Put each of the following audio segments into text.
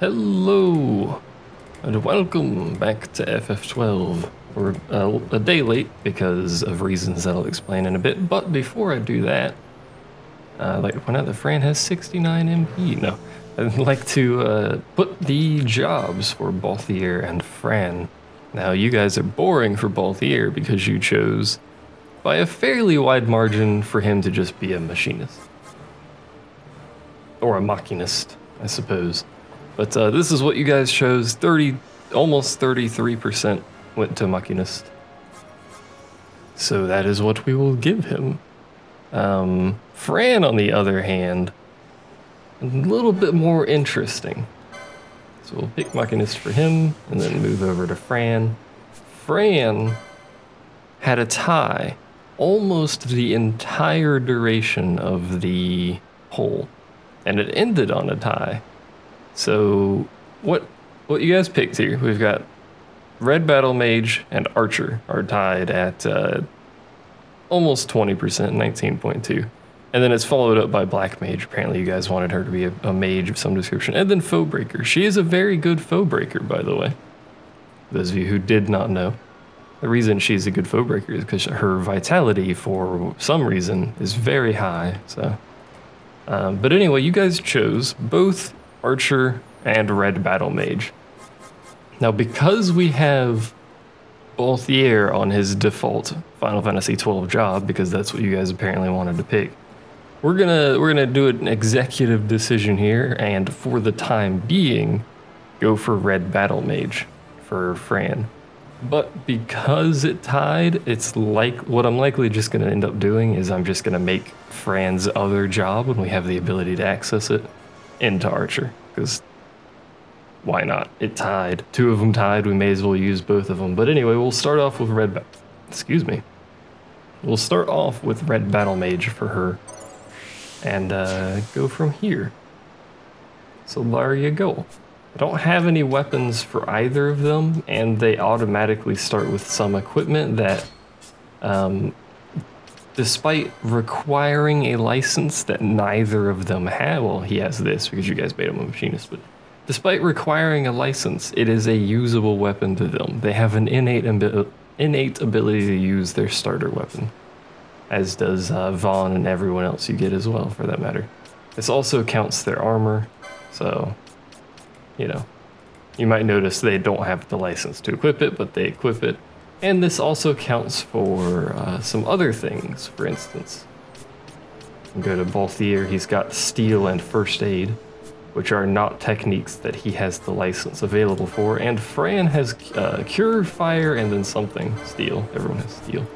Hello, and welcome back to FF12. We're a day late because of reasons that I'll explain in a bit, but before I do that, I'd like to point out that Fran has 69 MP. No, I'd like to put the jobs for Balthier and Fran. Now, you guys are boring for Balthier because you chose, by a fairly wide margin, for him to just be a machinist. Or a machinist, I suppose. But this is what you guys chose. Almost 33% went to machinist. So that is what we will give him. Fran, on the other hand, a little bit more interesting. So we'll pick machinist for him, and then move over to Fran. Fran had a tie almost the entire duration of the poll, and it ended on a tie. So what you guys picked here, we've got Red Battle Mage and Archer are tied at almost 20%, 19.2. And then it's followed up by Black Mage. Apparently you guys wanted her to be a mage of some description. And then Foe Breaker. She is a very good Foe Breaker, by the way. Those of you who did not know. The reason she's a good Foe Breaker is because her vitality, for some reason, is very high. So, but anyway, you guys chose both Archer and Red Battle Mage. Now, because we have Balthier on his default Final Fantasy XII job, because that's what you guys apparently wanted to pick, we're gonna do an executive decision here, and for the time being, go for Red Battle Mage for Fran. But because it tied, it's like what I'm likely just gonna end up doing is I'm just gonna make Fran's other job, when we have the ability to access it, into Archer, because why not? It tied. Two of them tied, we may as well use both of them. But anyway, we'll start off with We'll start off with Red Battle Mage for her, and go from here. So there you go. I don't have any weapons for either of them, and they automatically start with some equipment that, despite requiring a license that neither of them have, well, he has this because you guys made him a machinist, but despite requiring a license, it is a usable weapon to them. They have an innate ability to use their starter weapon, as does Vaughn and everyone else you get as well, for that matter. This also counts their armor, so, you know, you might notice they don't have the license to equip it, but they equip it. And this also counts for some other things. For instance, go to Balthier, he's got Steel and First Aid, which are not techniques that he has the license available for. And Fran has Cure, Fire, and then something. Steel. Everyone has Steel.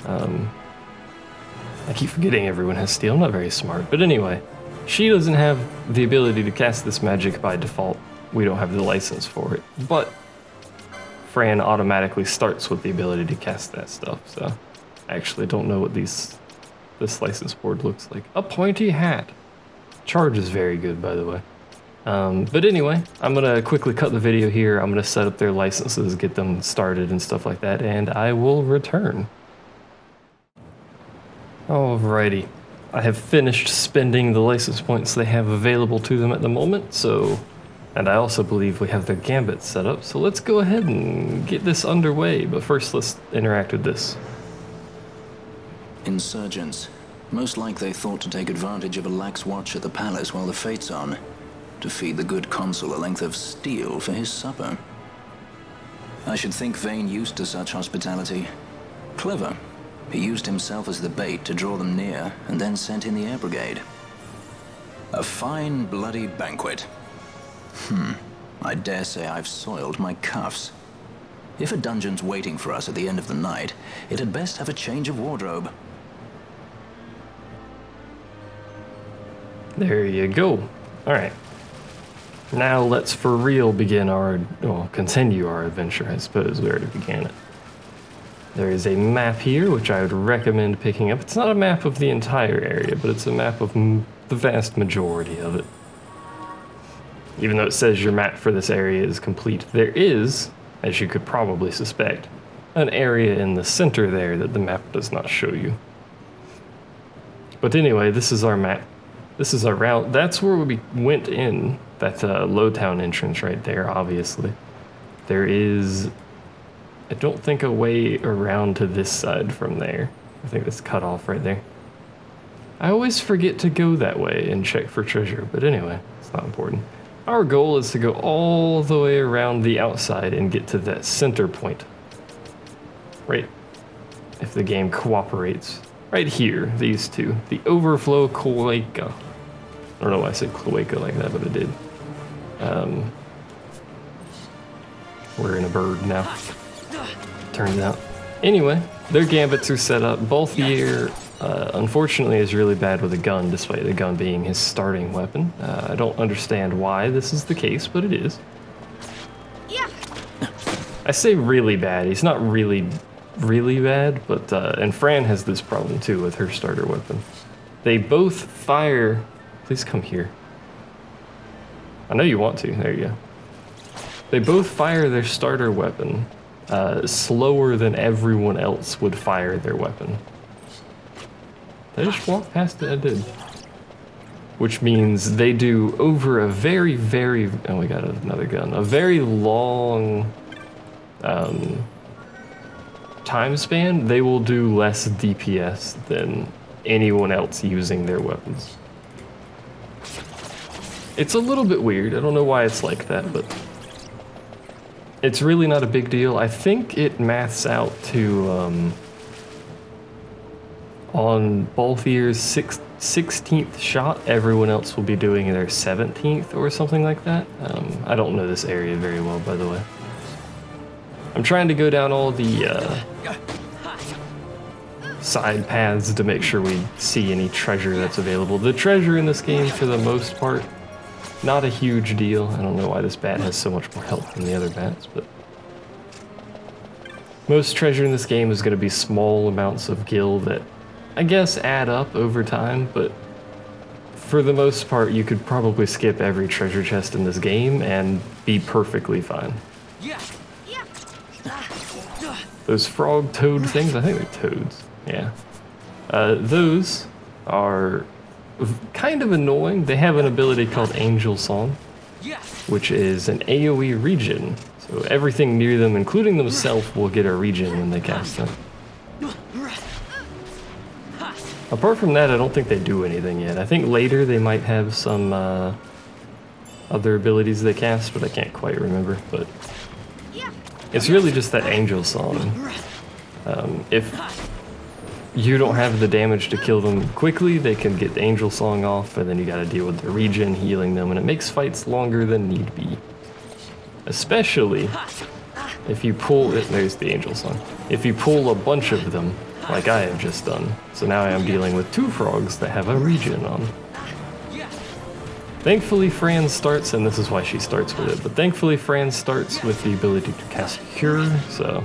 I keep forgetting everyone has Steel. I'm not very smart. But anyway, she doesn't have the ability to cast this magic by default. We don't have the license for it. But Fran automatically starts with the ability to cast that stuff, so I actually don't know what this license board looks like. A pointy hat. Charge is very good, by the way. But anyway, I'm gonna quickly cut the video here. I'm gonna set up their licenses, get them started and stuff like that, and I will return. Alrighty. I have finished spending the license points they have available to them at the moment, so... And I also believe we have their gambit set up, so let's go ahead and get this underway. But first, let's interact with this. Insurgents. Most like they thought to take advantage of a lax watch at the palace while the fate's on, to feed the good consul a length of steel for his supper. I should think Vane used to such hospitality. Clever. He used himself as the bait to draw them near, and then sent in the air brigade. A fine, bloody banquet. I dare say I've soiled my cuffs. If a dungeon's waiting for us at the end of the night, it had best have a change of wardrobe. There you go. Alright. Now let's for real continue our adventure, I suppose. We already began it. There is a map here, which I would recommend picking up. It's not a map of the entire area, but it's a map of the vast majority of it. Even though it says your map for this area is complete, there is, as you could probably suspect, an area in the center there that the map does not show you. But anyway, this is our map. This is a route. That's where we went in. That Lowtown entrance right there, obviously. There is, I don't think, a way around to this side from there. I think it's cut off right there. I always forget to go that way and check for treasure, but anyway, it's not important. Our goal is to go all the way around the outside and get to that center point. Right, if the game cooperates. Right here, these two. The overflow cloaca. I don't know why I said cloaca like that, but it did. We're in a bird now. Turns out. Anyway, their gambits are set up. Balthier, unfortunately, is really bad with a gun, despite the gun being his starting weapon. I don't understand why this is the case, but it is. I say really bad. He's not really bad, but and Fran has this problem too with her starter weapon. They both fire. Please come here. I know you want to. There you go. They both fire their starter weapon slower than everyone else would fire their weapon. Did I just walk past it? I did. Which means they do over a very, very, oh, we got another gun. A very long time span, they will do less DPS than anyone else using their weapons. It's a little bit weird. I don't know why it's like that, but it's really not a big deal. I think it maths out to, on Balthier's 16th shot, everyone else will be doing their 17th or something like that. I don't know this area very well, by the way. I'm trying to go down all the side paths to make sure we see any treasure that's available. The treasure in this game, for the most part, not a huge deal. I don't know why this bat has so much more health than the other bats, but most treasure in this game is going to be small amounts of gil that I guess add up over time, but for the most part you could probably skip every treasure chest in this game and be perfectly fine. Those frog toad things, I think they're toads, yeah. Those are kind of annoying. They have an ability called Angel Song, which is an AoE regen. So everything near them, including themselves, will get a regen when they cast them. Apart from that, I don't think they do anything yet. I think later they might have some other abilities they cast, but I can't quite remember. But it's really just that Angel Song. If you don't have the damage to kill them quickly, they can get the Angel Song off, and then you gotta deal with the regen, healing them, and it makes fights longer than need be. Especially if you pull it, there's the Angel Song. If you pull a bunch of them, like I have just done. So now I am dealing with two frogs that have a regen on. Thankfully Fran starts, and this is why she starts with it, but thankfully Fran starts with the ability to cast Cure, so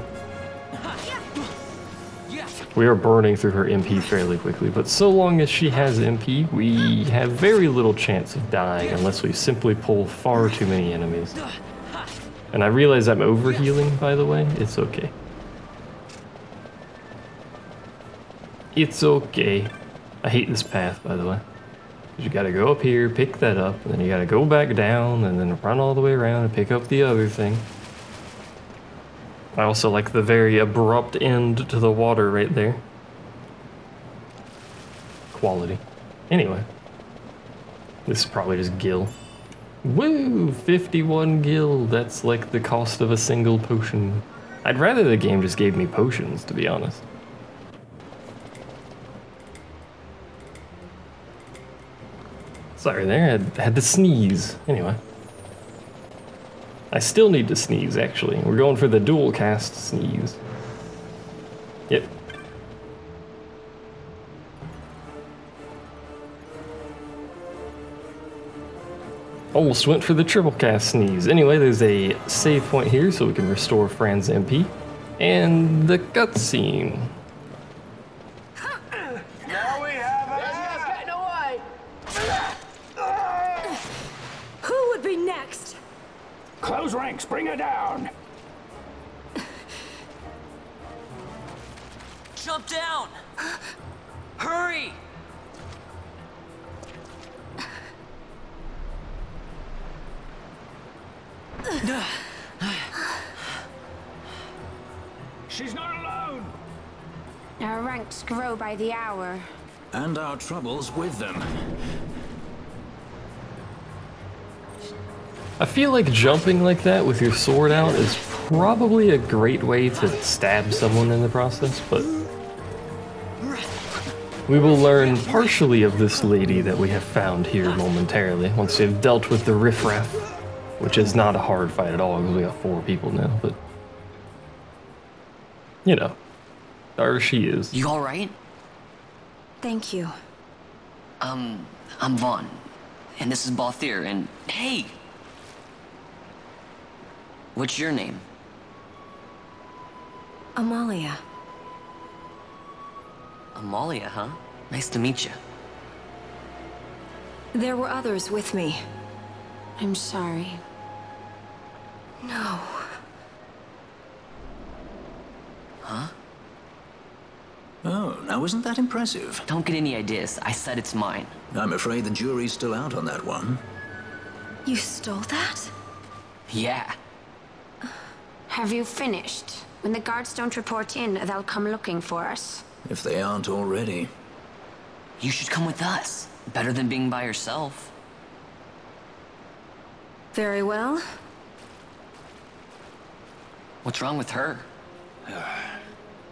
we are burning through her MP fairly quickly, but so long as she has MP, we have very little chance of dying unless we simply pull far too many enemies. And I realize I'm overhealing, by the way. It's okay. It's okay. I hate this path, by the way. You gotta go up here, pick that up, and then you gotta go back down, and then run all the way around and pick up the other thing. I also like the very abrupt end to the water right there. Quality. Anyway. This is probably just gil. Woo! 51 gil. That's like the cost of a single potion. I'd rather the game just gave me potions, to be honest. Sorry there, I had to sneeze. Anyway. I still need to sneeze, actually. We're going for the dual cast sneeze. Yep. Almost went for the triple cast sneeze. Anyway, there's a save point here so we can restore Fran's MP. And the cutscene. Now we have Getting away! Who would be next? Close ranks, bring her down. Jump down! Hurry! She's not alone! Our ranks grow by the hour. And our troubles with them. I feel like jumping like that with your sword out is probably a great way to stab someone in the process, but we will learn partially of this lady that we have found here momentarily, once we've dealt with the riffraff, which is not a hard fight at all, because we got 4 people now, but you know, there she is. You alright? Thank you. I'm Vaughn, and this is Balthier, and hey! What's your name? Amalia. Amalia, huh? Nice to meet you. There were others with me. I'm sorry. No. Huh? Oh, now isn't that impressive? Don't get any ideas. I said it's mine. I'm afraid the jury's still out on that one. You stole that? Yeah. Have you finished? When the guards don't report in, they'll come looking for us. If they aren't already. You should come with us. Better than being by yourself. Very well. What's wrong with her?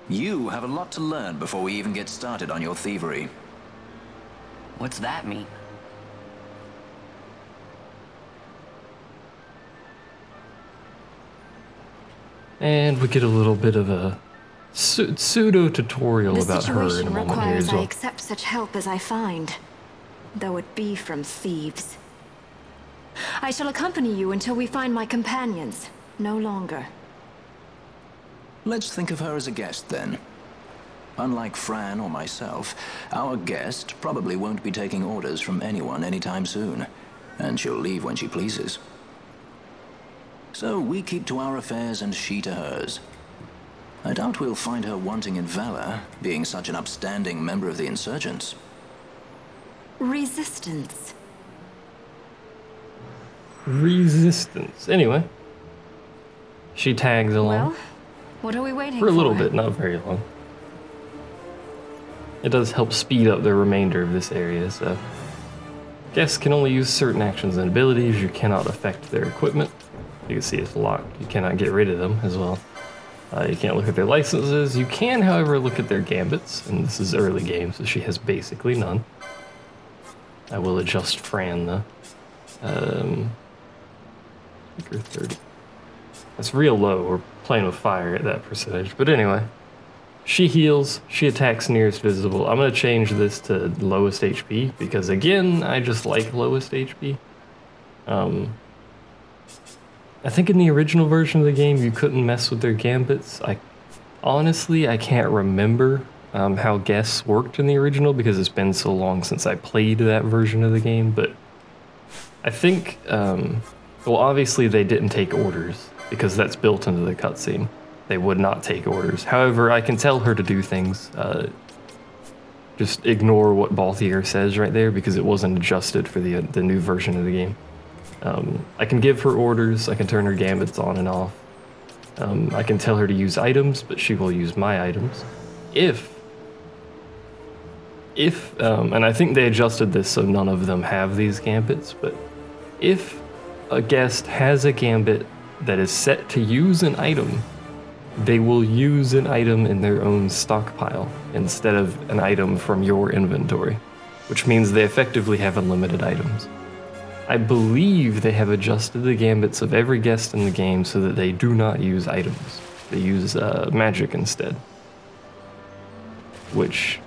You have a lot to learn before we even get started on your thievery. What's that mean? And we get a little bit of a pseudo tutorial about her in a situation moment here requires as I well. accept such help as I find, though it be from thieves. I shall accompany you until we find my companions. No longer. Let's think of her as a guest then. Unlike Fran or myself, our guest probably won't be taking orders from anyone anytime soon, and she'll leave when she pleases. So we keep to our affairs and she to hers. I doubt we'll find her wanting in valor, being such an upstanding member of the insurgents. Resistance. Resistance. Anyway, she tags along. Well, what are we waiting For a little bit, not very long. It does help speed up the remainder of this area, so guests can only use certain actions and abilities. You cannot affect their equipment. You can see it's locked. You cannot get rid of them as well. You can't look at their licenses. You can, however, look at their gambits, and this is early game, so she has basically none. I will adjust Fran, though. Her 30. That's real low. We're playing with fire at that percentage. But anyway, she heals. She attacks nearest visible. I'm going to change this to lowest HP because, again, I just like lowest HP. I think in the original version of the game, you couldn't mess with their gambits. Honestly, I can't remember how guests worked in the original because it's been so long since I played that version of the game. But I think, well, obviously they didn't take orders because that's built into the cutscene. They would not take orders. However, I can tell her to do things. Just ignore what Balthier says right there because it wasn't adjusted for the new version of the game. I can give her orders. I can turn her gambits on and off. I can tell her to use items, but she will use my items. If, and I think they adjusted this so none of them have these gambits, but if a guest has a gambit that is set to use an item, they will use an item in their own stockpile instead of an item from your inventory, which means they effectively have unlimited items. I believe they have adjusted the gambits of every guest in the game so that they do not use items. They use magic instead, which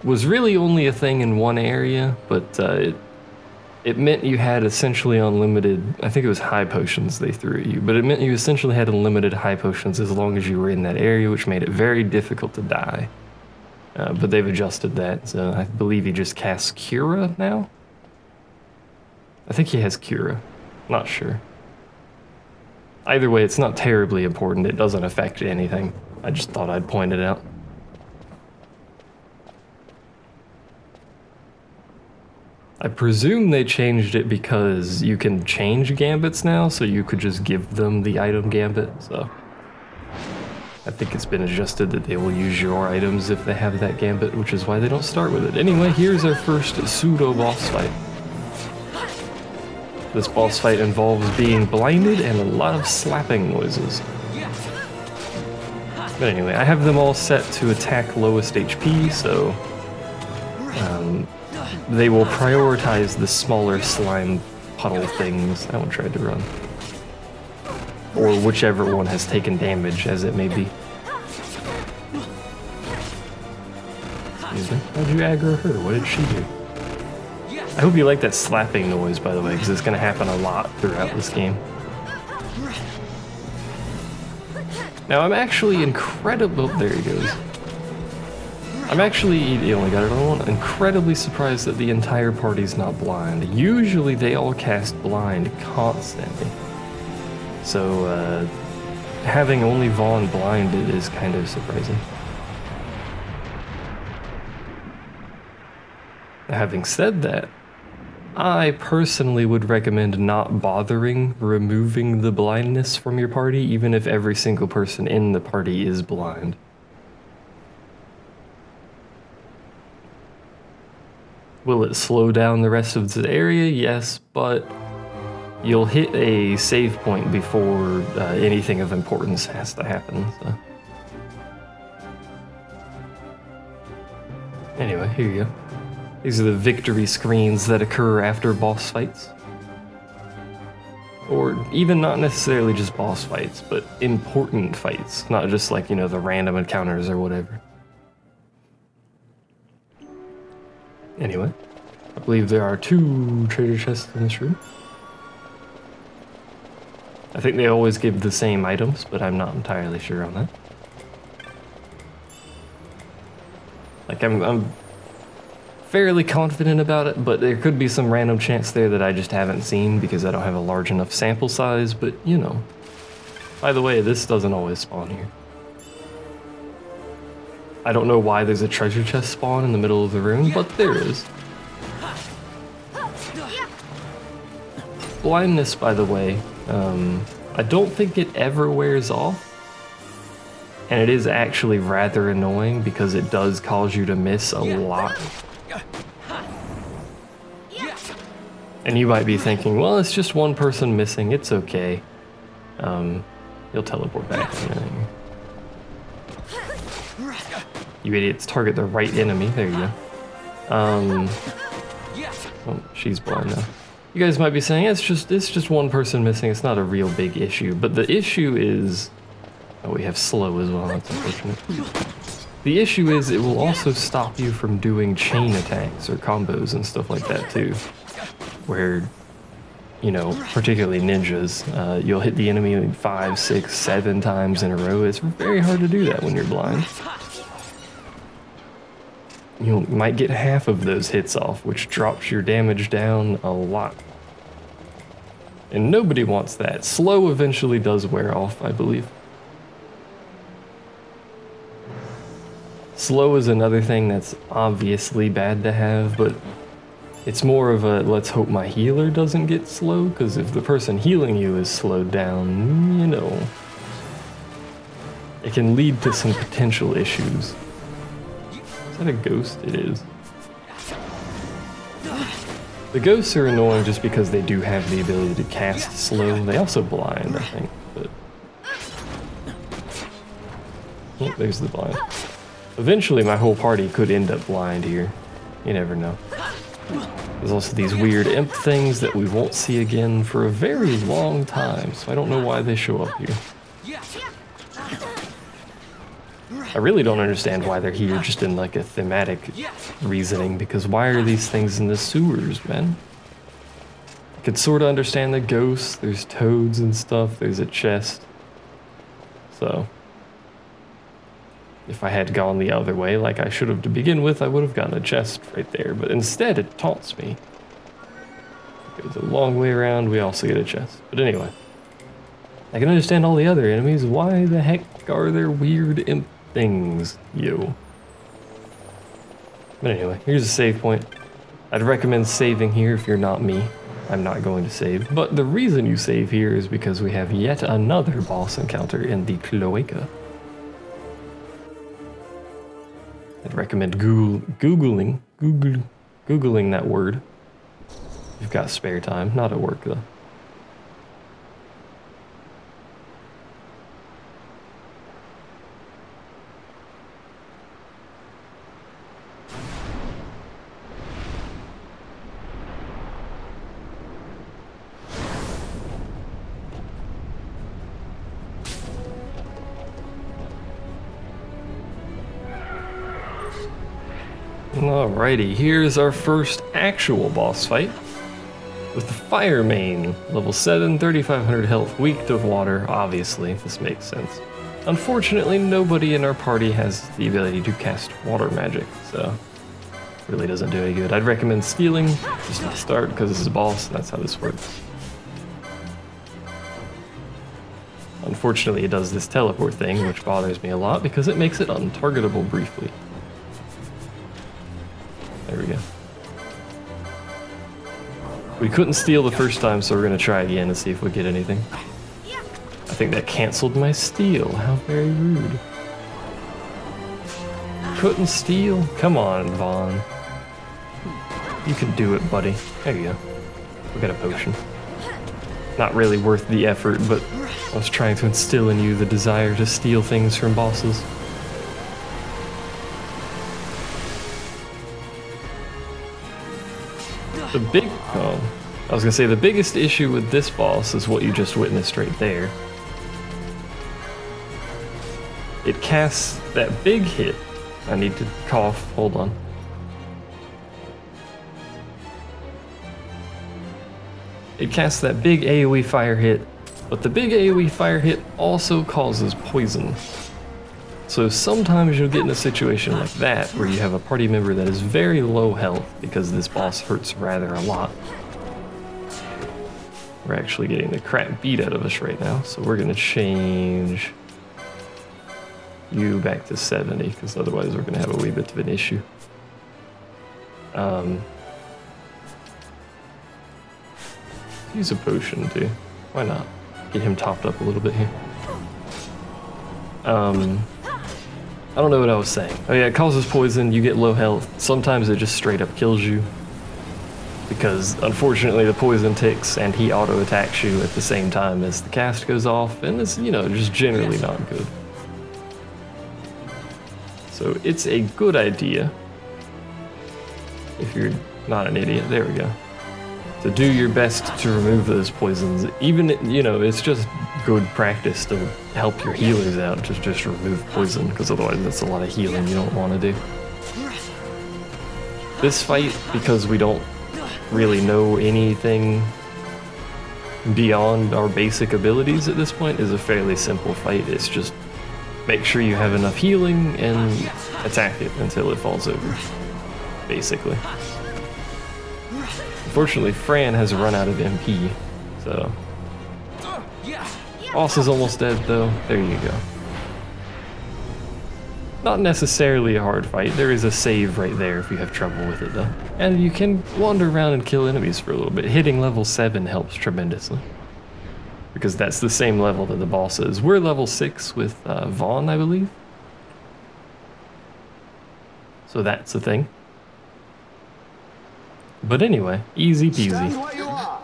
was really only a thing in one area, but it meant you had essentially unlimited, I think it was high potions they threw at you, but it meant you essentially had unlimited high potions as long as you were in that area, which made it very difficult to die. But they've adjusted that, so I believe he just casts Cura now? I think he has Cura. Not sure. Either way, it's not terribly important. It doesn't affect anything. I just thought I'd point it out. I presume they changed it because you can change gambits now, so you could just give them the item gambit, so. I think it's been adjusted that they will use your items if they have that gambit, which is why they don't start with it. Anyway, here's our first pseudo-boss fight. This boss fight involves being blinded and a lot of slapping noises. But anyway, I have them all set to attack lowest HP, so they will prioritize the smaller slime puddle things. That one tried to run. Or whichever one has taken damage, as it may be. Excuse me. How'd you aggro her? What did she do? I hope you like that slapping noise, by the way, because it's going to happen a lot throughout this game. Now, I'm actually incredible. There he goes. I'm actually, he only got it on one, incredibly surprised that the entire party's not blind. Usually they all cast blind constantly. So, having only Vaughn blinded is kind of surprising. Having said that, I personally would recommend not bothering removing the blindness from your party, even if every single person in the party is blind. Will it slow down the rest of the area? Yes, but you'll hit a save point before anything of importance has to happen. So. Anyway, here you go. These are the victory screens that occur after boss fights. Or even not necessarily just boss fights, but important fights. Not just like, you know, the random encounters or whatever. Anyway, I believe there are 2 treasure chests in this room. I think they always give the same items, but I'm not entirely sure on that. Like, I'm fairly confident about it, but there could be some random chance there that I just haven't seen because I don't have a large enough sample size, but you know. By the way, this doesn't always spawn here. I don't know why there's a treasure chest spawn in the middle of the room, but there is. Blindness, by the way, I don't think it ever wears off. And it is actually rather annoying because it does cause you to miss a lot. And you might be thinking, well, it's just one person missing, it's okay. You'll teleport back. You idiots, target the right enemy. There you go. Oh, she's blind now. You guys might be saying, it's just one person missing, it's not a real big issue. But the issue is... Oh, we have slow as well, that's unfortunate. The issue is it will also stop you from doing chain attacks or combos and stuff like that too. Where, you know, particularly ninjas, you'll hit the enemy like 5, 6, 7 times in a row. It's very hard to do that when you're blind. You might get half of those hits off, which drops your damage down a lot. And nobody wants that. Slow eventually does wear off, I believe. Slow is another thing that's obviously bad to have, but it's more of a let's hope my healer doesn't get slow, because if the person healing you is slowed down, you know, it can lead to some potential issues. Is that a ghost? It is. The ghosts are annoying just because they do have the ability to cast slow. They also blind, I think, but... Oh, there's the blind. Eventually my whole party could end up blind here. You never know. There's also these weird imp things that we won't see again for a very long time, so I don't know why they show up here. I really don't understand why they're here just in like a thematic reasoning, because why are these things in the sewers, man? I could sort of understand the ghosts, there's toads and stuff, there's a chest. So, if I had gone the other way like I should have to begin with, I would have gotten a chest right there, but instead it taunts me. It goes a long way around, we also get a chest. But anyway, I can understand all the other enemies. Why the heck are there weird imp things, yo? But anyway, here's a save point. I'd recommend saving here if you're not me. I'm not going to save. But the reason you save here is because we have yet another boss encounter in the cloaca. I'd recommend Googling that word. If you've got spare time, not at work though. Alrighty, here's our first actual boss fight with the Firemane, level 7, 3500 health, weak to water. Obviously, this makes sense. Unfortunately, nobody in our party has the ability to cast water magic, so really doesn't do any good. I'd recommend stealing just to start because this is a boss and that's how this works. Unfortunately, it does this teleport thing, which bothers me a lot because it makes it untargetable briefly. There we go. We couldn't steal the first time, so we're gonna try again and see if we get anything. I think that canceled my steal. How very rude. Couldn't steal? Come on, Vaughn. You can do it, buddy. There you go. We got a potion. Not really worth the effort, but I was trying to instill in you the desire to steal things from bosses. I was gonna say the biggest issue with this boss is what you just witnessed right there. It casts that big hit. I need to cough, hold on. It casts that big AoE fire hit, but the big AoE fire hit also causes poison. So sometimes you'll get in a situation like that where you have a party member that is very low health because this boss hurts rather a lot. We're actually getting the crap beat out of us right now, so we're gonna change you back to 70 because otherwise we're gonna have a wee bit of an issue. Use a potion too. Why not? Get him topped up a little bit here. I don't know what I was saying. Oh yeah, it causes poison, you get low health. Sometimes it just straight up kills you. Because unfortunately the poison ticks and he auto attacks you at the same time as the cast goes off, and it's, you know, just generally not good. So it's a good idea, if you're not an idiot, there we go, to do your best to remove those poisons. Even, you know, it's just good practice to help your healers out, just remove poison, because otherwise that's a lot of healing you don't want to do. This fight, because we don't really know anything beyond our basic abilities at this point, is a fairly simple fight. It's just make sure you have enough healing and attack it until it falls over, basically. Unfortunately, Fran has run out of MP, so... Boss is almost dead, though. There you go. Not necessarily a hard fight. There is a save right there if you have trouble with it, though. And you can wander around and kill enemies for a little bit. Hitting level 7 helps tremendously, because that's the same level that the boss is. We're level 6 with Vaughn, I believe. So that's the thing. But anyway, easy peasy. Stand where you are.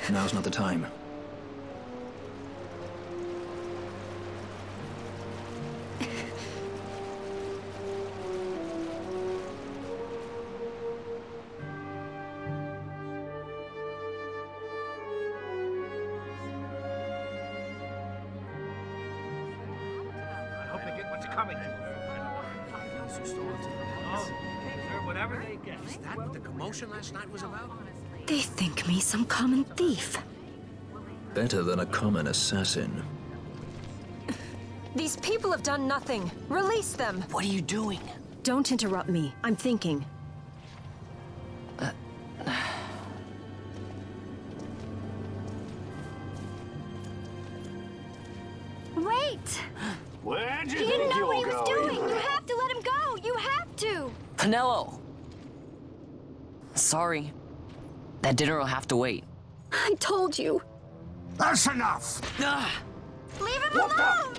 Now's not the time. I hope they get what's coming to them. Oh, deserve whatever they get. Is that what the commotion last night was about? They think me some common thief. Better than a common assassin. These people have done nothing. Release them. What are you doing? Don't interrupt me. I'm thinking. Wait! Pinello! Sorry. That dinner will have to wait. I told you. That's enough! Ah! Leave him alone!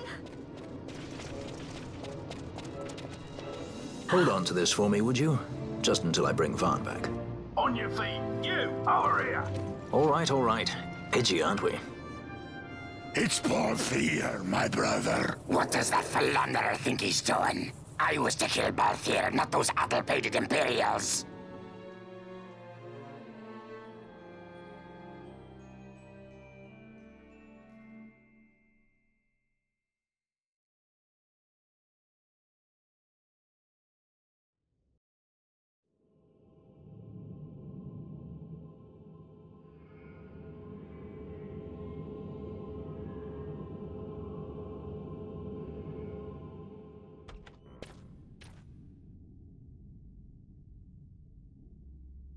Hold on to this for me, would you? Just until I bring Vaughn back. On your feet. You, over here. All right. Edgy, aren't we? It's Balthier, my brother. What does that philanderer think he's doing? I was to kill Balthier, not those addle-pated Imperials.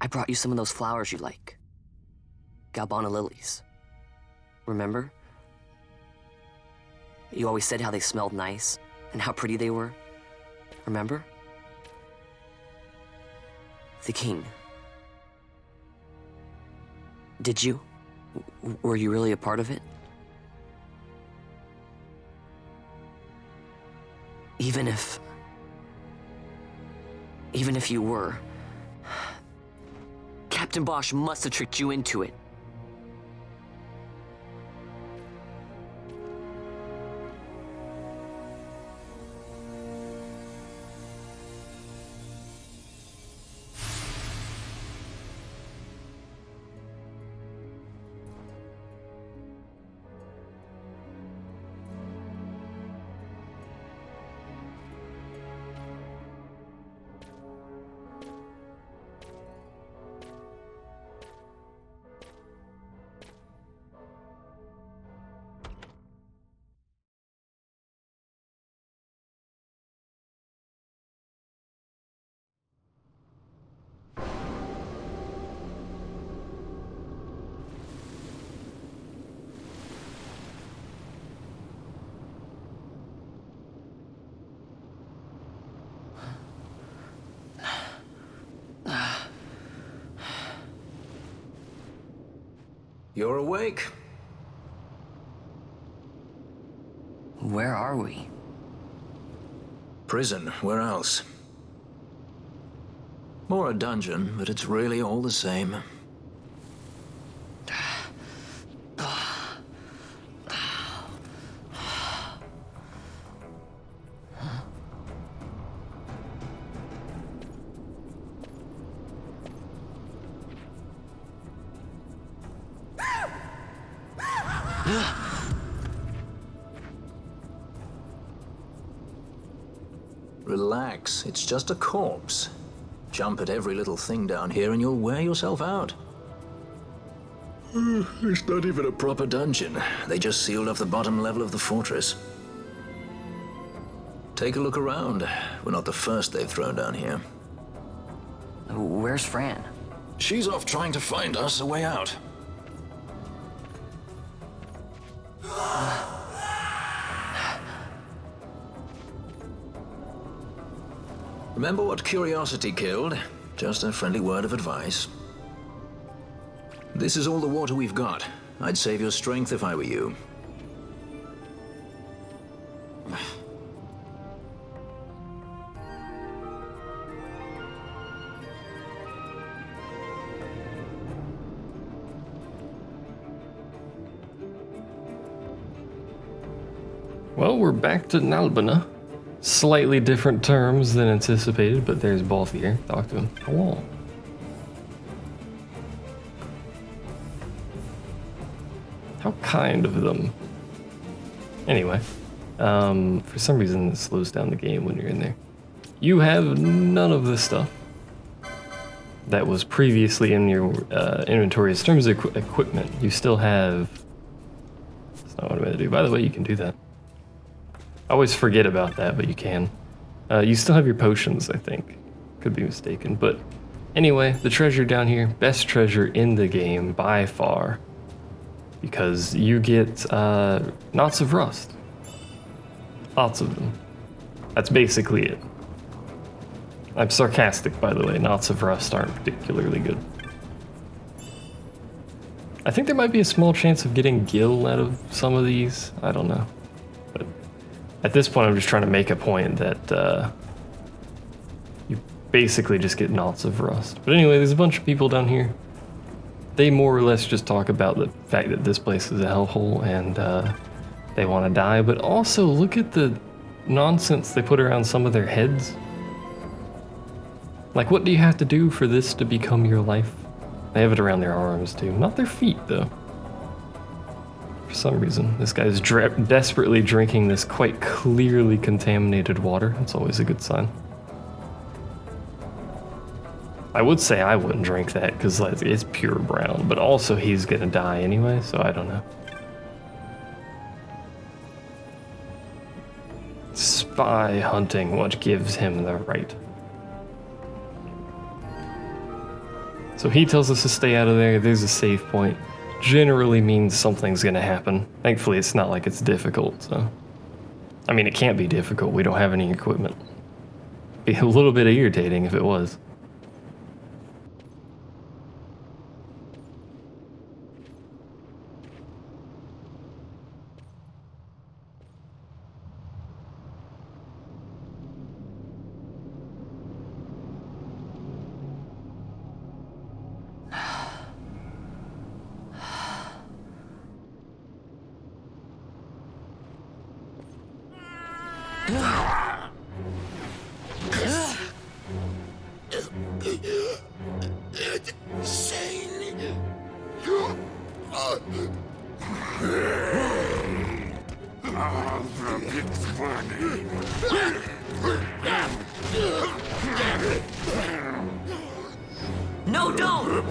I brought you some of those flowers you like. Galbana lilies. Remember? You always said how they smelled nice and how pretty they were. Remember? The king. Did you? Were you really a part of it? Even if you were, Captain Bosch must have tricked you into it. You're awake. Where are we? Prison, where else? More a dungeon, but it's really all the same. Relax, it's just a corpse. Jump at every little thing down here and you'll wear yourself out. It's not even a proper dungeon. They just sealed off the bottom level of the fortress. Take a look around. We're not the first they've thrown down here. Where's Fran? She's off trying to find us a way out. Remember what curiosity killed? Just a friendly word of advice. This is all the water we've got. I'd save your strength if I were you. Well, we're back to Nalbina. Slightly different terms than anticipated, but there's Balthier. Talk to him. Hello. How kind of them. Anyway, for some reason it slows down the game when you're in there. You have none of this stuff that was previously in your inventory. In terms of equipment, you still have... That's not what I'm going to do. By the way, you can do that. I always forget about that, but you can. You still have your potions, I think. Could be mistaken, but anyway, the treasure down here, best treasure in the game by far, because you get knots of rust. Lots of them. That's basically it. I'm sarcastic, by the way. Knots of rust aren't particularly good. I think there might be a small chance of getting gil out of some of these. I don't know. But at this point, I'm just trying to make a point that you basically just get knots of rust. But anyway, there's a bunch of people down here. They more or less just talk about the fact that this place is a hellhole and they want to die. But also, look at the nonsense they put around some of their heads. Like, what do you have to do for this to become your life? They have it around their arms, too. Not their feet, though. For some reason, this guy's desperately drinking this quite clearly contaminated water. That's always a good sign. I would say I wouldn't drink that, because it's pure brown, but also he's gonna die anyway, so I don't know. Spy hunting, what gives him the right? So he tells us to stay out of there. There's a save point. Generally means something's gonna happen. Thankfully, it's not like it's difficult, so. I mean, it can't be difficult. We don't have any equipment. Be a little bit irritating if it was. No, don't!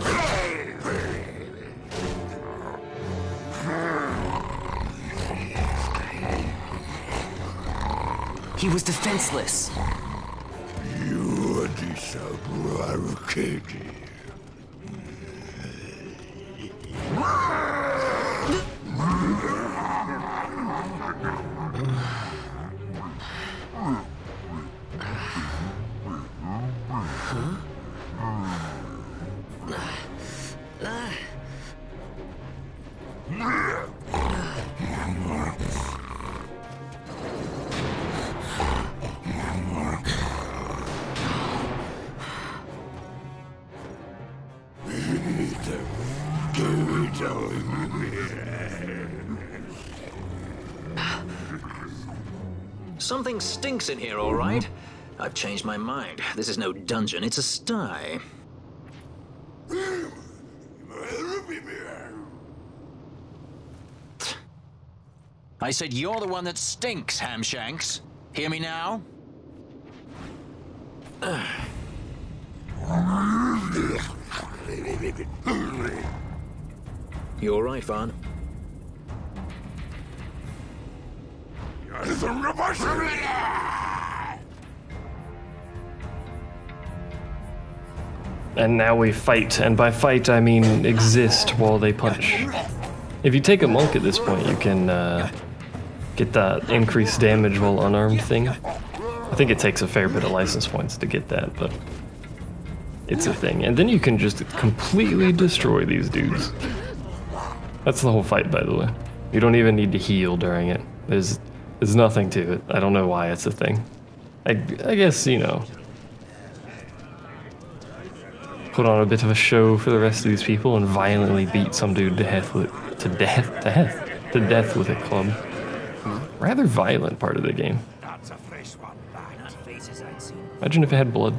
He was defenseless. You disagree. Something stinks in here, all right? I've changed my mind. This is no dungeon, it's a sty. I said you're the one that stinks, Hamshanks. Hear me now? You all right, Vaughn? And now we fight, and by fight I mean exist while they punch. If you take a monk at this point, you can get that increased damage while unarmed thing. I think it takes a fair bit of license points to get that, but it's a thing. And then you can just completely destroy these dudes. That's the whole fight, by the way. You don't even need to heal during it. There's nothing to it. I don't know why it's a thing. I guess, you know, put on a bit of a show for the rest of these people and violently beat some dude to death with a club. Rather violent part of the game. Imagine if it had blood.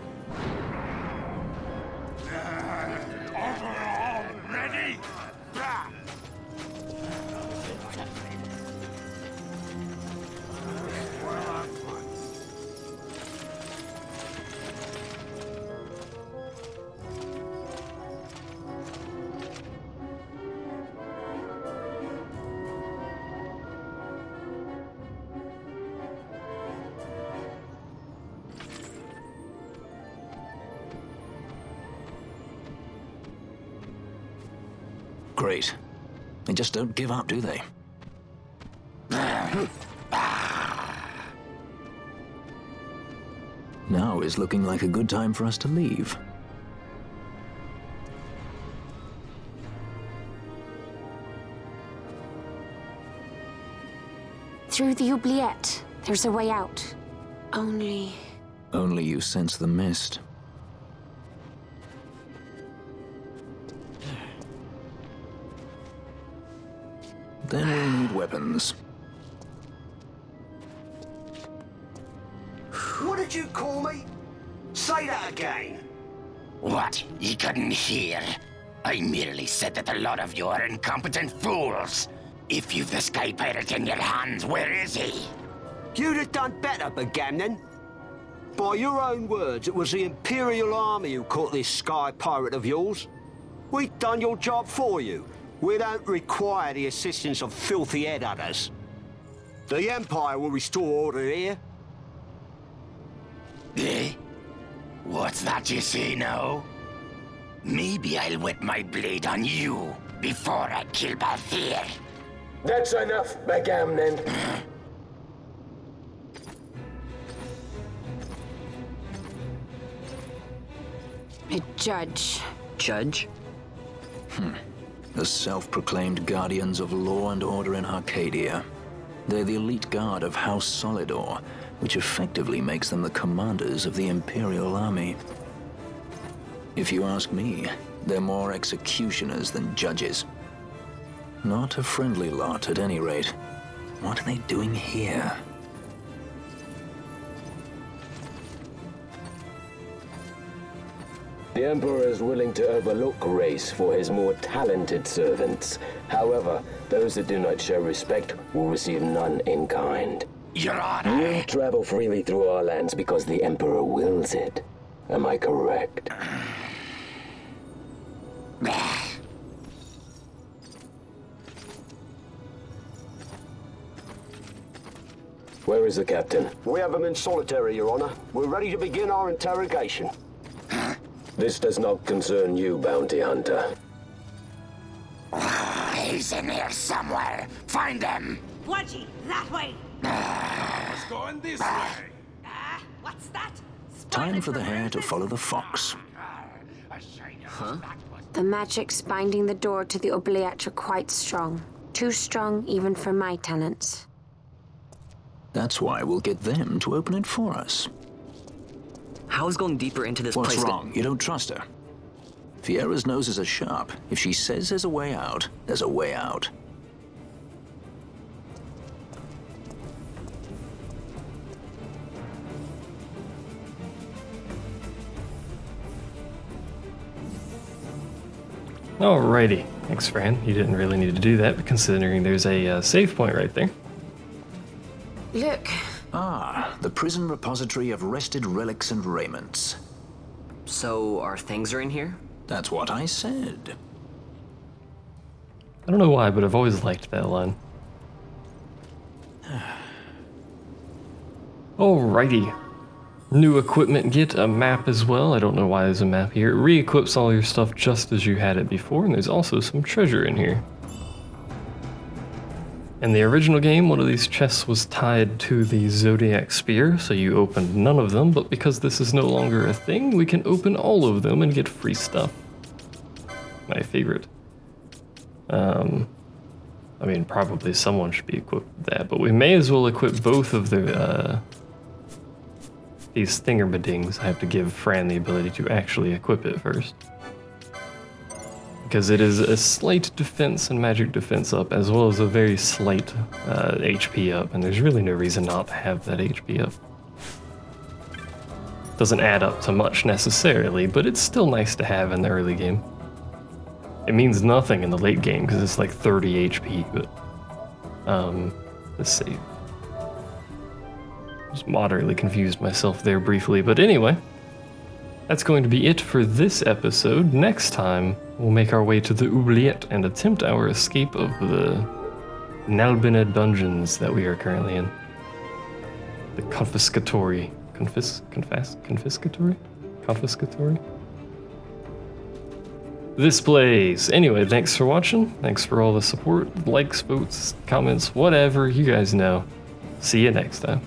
Great. They just don't give up, do they? Now is looking like a good time for us to leave. Through the oubliette, there's a way out. Only you sense the mist. Then we'll need weapons. What did you call me? Say that again. What? You couldn't hear? I merely said that a lot of you are incompetent fools. If you've the Sky Pirate in your hands, where is he? You'd have done better, Bagamnon. By your own words, it was the Imperial Army who caught this Sky Pirate of yours. We've done your job for you. We don't require the assistance of filthy headhunters. The Empire will restore order here. Eh? What's that you say now? Maybe I'll wet my blade on you before I kill Balthier. That's enough, Bagamnon. a judge. Judge? The self-proclaimed guardians of law and order in Arcadia. They're the elite guard of House Solidor, which effectively makes them the commanders of the Imperial Army. If you ask me, they're more executioners than judges. Not a friendly lot, at any rate. What are they doing here? The Emperor is willing to overlook race for his more talented servants. However, those that do not show respect will receive none in kind. Your Honor! You travel freely through our lands because the Emperor wills it. Am I correct? Where is the captain? We have him in solitary, Your Honor. We're ready to begin our interrogation. This does not concern you, bounty hunter. He's in here somewhere. Find him. Watchy, that way. It's going this way. What's that? Time for the hare to follow the fox. Huh? The magics binding the door to the oubliette are quite strong. Too strong even for my talents. That's why we'll get them to open it for us. How is going deeper into this What's place? wrong? You don't trust her? Fiera's noses are sharp. If she says there's a way out, there's a way out. Alrighty. Thanks, Fran. You didn't really need to do that, but considering there's a save point right there. Look. Ah, the prison repository of rested relics and raiments. So our things are in here? That's what I said. I don't know why, but I've always liked that line. Alrighty. New equipment, get a map as well. I don't know why there's a map here. It re-equips all your stuff just as you had it before, and there's also some treasure in here. In the original game, one of these chests was tied to the Zodiac Spear, so you opened none of them, but because this is no longer a thing, we can open all of them and get free stuff. My favorite. I mean, probably someone should be equipped with that, but we may as well equip both of the, these thingamadings. I have to give Fran the ability to actually equip it first. Because it is a slight defense and magic defense up, as well as a very slight HP up, and there's really no reason not to have that HP up. Doesn't add up to much necessarily, but it's still nice to have in the early game. It means nothing in the late game, because it's like 30 HP, but... let's see. Just moderately confused myself there briefly, but anyway. That's going to be it for this episode. Next time, we'll make our way to the oubliette and attempt our escape of the Nalbina dungeons that we are currently in. The confiscatory. Confiscatory? Confiscatory? This place. Anyway, thanks for watching. Thanks for all the support, likes, votes, comments, whatever. You guys know. See you next time.